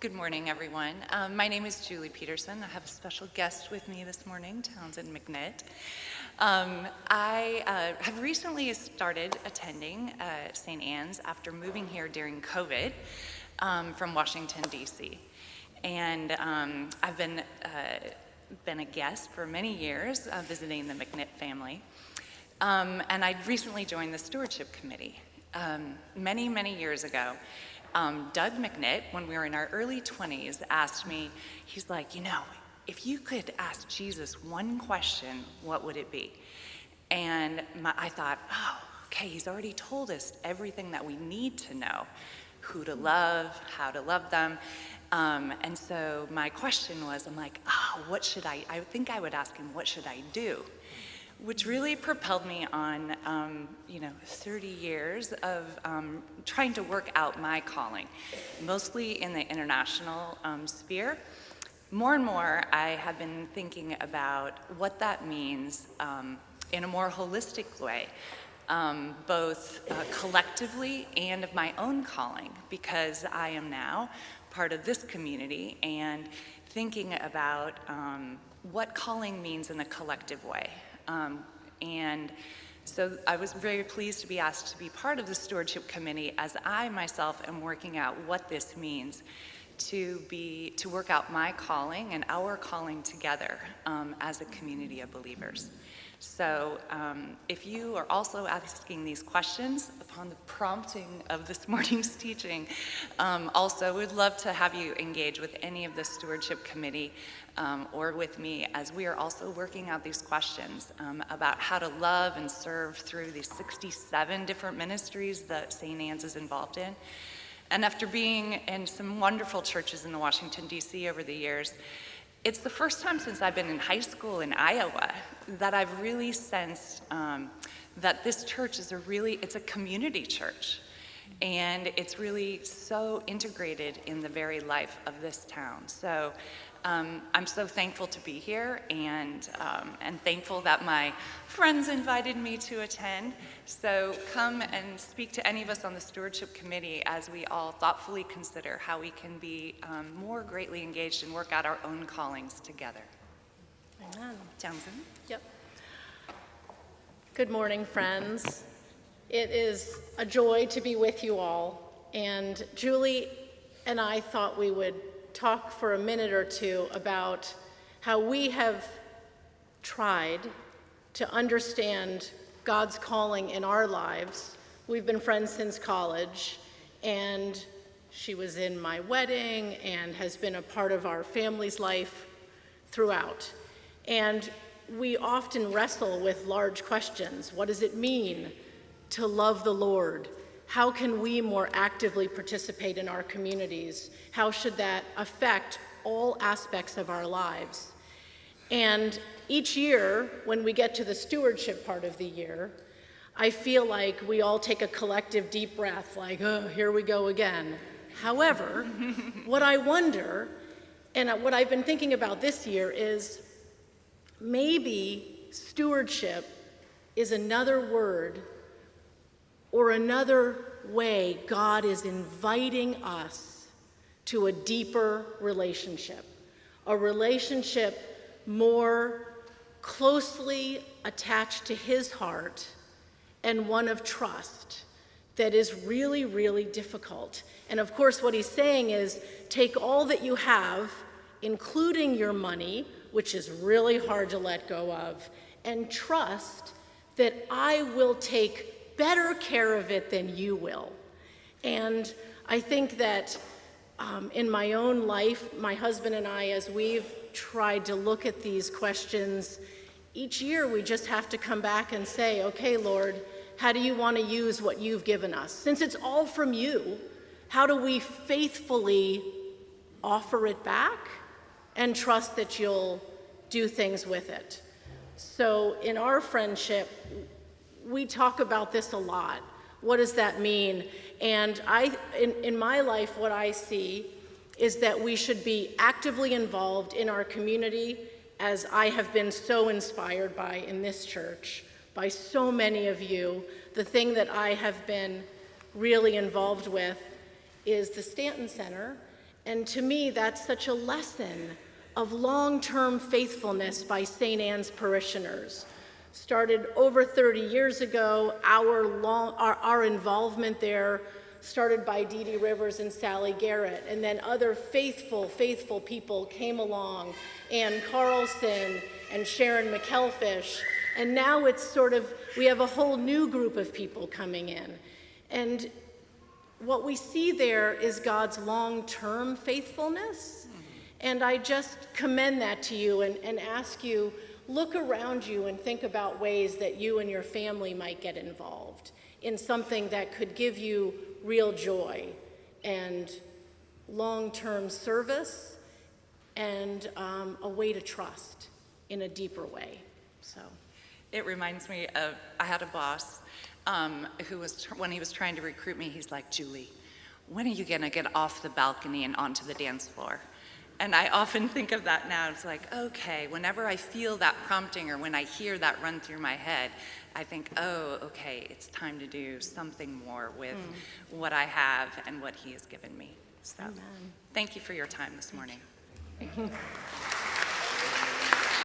Good morning, everyone. My name is Julie Peterson. I have a special guest with me this morning, Townsend McNitt. I have recently started attending St. Anne's after moving here during COVID from Washington, D.C. And I've been a guest for many years visiting the McNitt family. And I recently joined the Stewardship Committee many years ago. Doug McNitt, when we were in our early 20s, asked me, he's like, if you could ask Jesus one question, what would it be? And I thought, okay, he's already told us everything that we need to know, who to love, how to love them. And so my question was, what should I think I would ask him, what should I do? Which really propelled me on, 30 years of trying to work out my calling, mostly in the international sphere. More and more, I have been thinking about what that means in a more holistic way, both collectively and of my own calling, because I am now part of this community and thinking about what calling means in a collective way. And so I was very pleased to be asked to be part of the Stewardship Committee as I myself am working out what this means to work out my calling and our calling together as a community of believers. So if you are also asking these questions upon the prompting of this morning's teaching, also we'd love to have you engage with any of the Stewardship Committee or with me as we are also working out these questions about how to love and serve through these 67 different ministries that St. Anne's is involved in. And after being in some wonderful churches in the Washington, D.C. over the years, it's the first time since I've been in high school in Iowa that I've really sensed that this church is it's a community church. And it's really so integrated in the very life of this town. So I'm so thankful to be here and thankful that my friends invited me to attend. So come and speak to any of us on the Stewardship Committee as we all thoughtfully consider how we can be more greatly engaged and work out our own callings together. Amen. Townsend? Yep. Good morning, friends. It is a joy to be with you all. And Julie and I thought we would talk for a minute or two about how we have tried to understand God's calling in our lives. We've been friends since college, and she was in my wedding and has been a part of our family's life throughout. And we often wrestle with large questions. What does it mean to love the Lord? How can we more actively participate in our communities? How should that affect all aspects of our lives? And each year, when we get to the stewardship part of the year, I feel like we all take a collective deep breath, like, oh, here we go again. However, what I wonder, and what I've been thinking about this year is maybe stewardship is another word or another way God is inviting us to a deeper relationship, a relationship more closely attached to his heart and one of trust that is really, really difficult. And of course, what he's saying is take all that you have, including your money, which is really hard to let go of, and trust that I will take better care of it than you will. And I think that in my own life, my husband and I, as we've tried to look at these questions, each year we just have to come back and say, okay, Lord, how do you want to use what you've given us? Since it's all from you, how do we faithfully offer it back and trust that you'll do things with it? So in our friendship, we talk about this a lot. What does that mean? And in my life, what I see is that we should be actively involved in our community, as I have been so inspired by in this church, by so many of you. The thing that I have been really involved with is the Stanton Center And to me, that's such a lesson of long-term faithfulness by St. Anne's parishioners. Started over 30 years ago, our involvement there started by Dee Dee Rivers and Sally Garrett, and then other faithful people came along, Ann Carlson and Sharon McElfish, and now it's sort of, we have a whole new group of people coming in. And what we see there is God's long-term faithfulness, and I just commend that to you and ask you, look around you and think about ways that you and your family might get involved in something that could give you real joy and long-term service and a way to trust in a deeper way. So It reminds me of, I had a boss who was, when he was trying to recruit me, he's like, Julie, when are you gonna get off the balcony and onto the dance floor? And I often think of that now. It's like, okay, whenever I feel that prompting or when I hear that run through my head, I think, oh, okay, it's time to do something more with what I have and what he has given me. So, Amen. Thank you for your time this morning. Thank you.